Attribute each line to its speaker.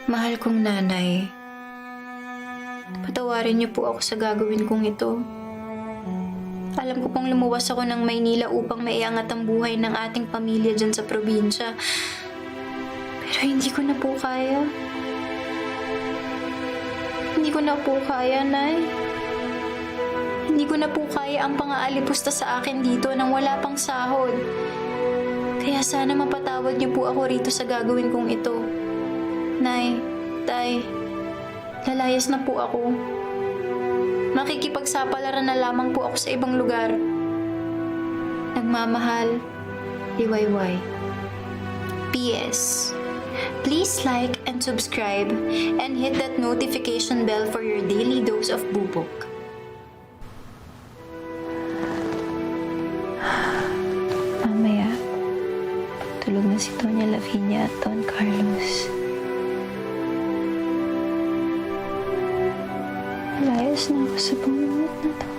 Speaker 1: Mahal kong nanay, patawarin niyo po ako sa gagawin kong ito. Alam ko pong lumuwas ako ng Maynila upang maiangat ang buhay ng ating pamilya dyan sa probinsya. Pero hindi ko na po kaya. Hindi ko na po kaya, Nay. Hindi ko na po kaya ang pang-aalipusta sa akin dito nang wala pang sahod. Kaya sana mapatawad niyo po ako rito sa gagawin kong ito. Nay, Tay, lalayas na po ako. Makikipagsapalaran na lamang po ako sa ibang lugar. Nagmamahal, Liwayway. P.S. Please like and subscribe and hit that notification bell for your daily dose of bubok. Mamaya, tulog na si Tonya Lavinia at Don Carlos. Layas na ako sa buong na to.